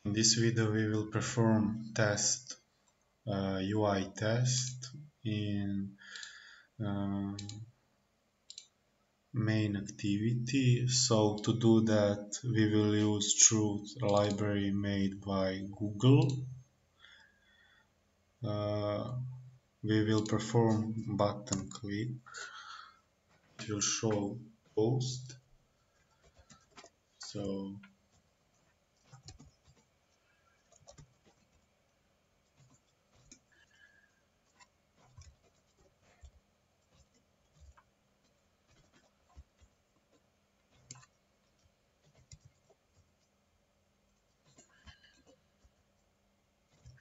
In this video we will perform UI test in main activity. So to do that we will use Truth library made by Google. We will perform button click. It will show post. So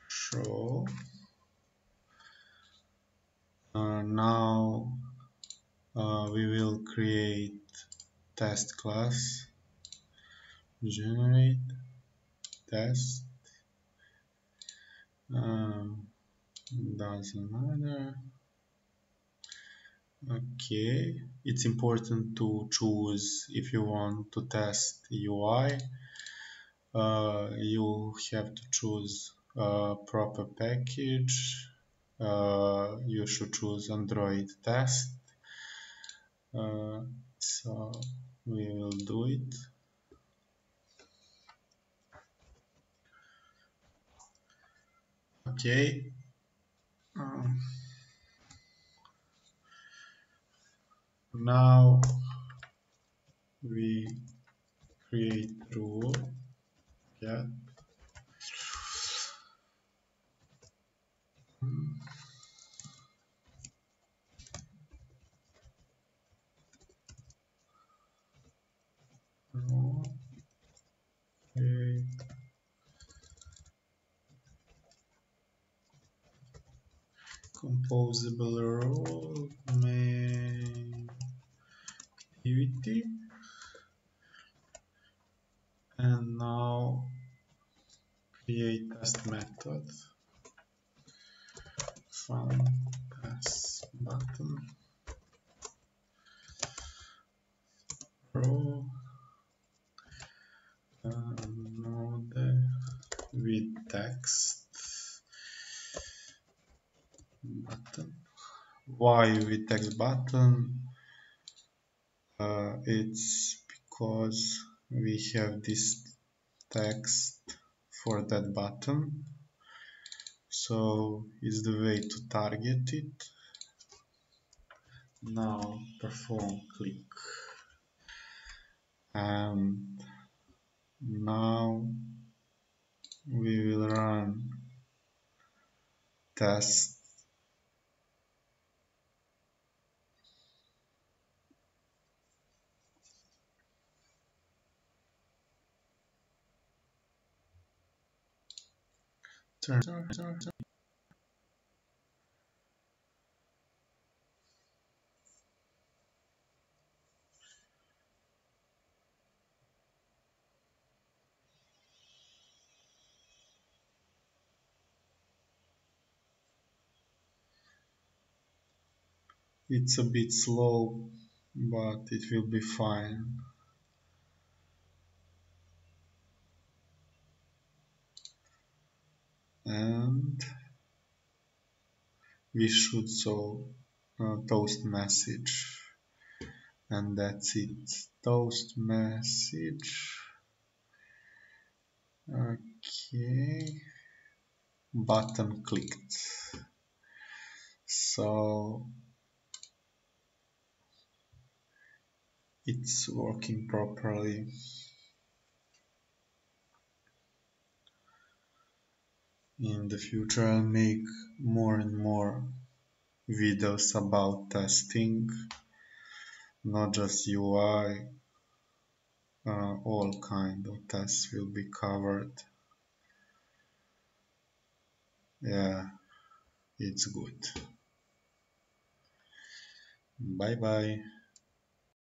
show. Now we will create test class, generate test, doesn't matter. Okay, it's important to choose if you want to test UI. You have to choose a proper package. You should choose Android test. So we will do it. Okay. Now we create rule. Yeah. Okay. Composable role main activity, and now create test method from pass button row node with text button. Why with text button? It's because we have this text for that button, so it's the way to target it. Now perform click, and now we will run test. It's a bit slow, but it will be fine. And we should show a toast message, and that's it. Toast message. Okay, button clicked. So it's working properly. In the future I'll make more and more videos about testing, not just UI. All kind of tests will be covered. Yeah, it's good. Bye bye.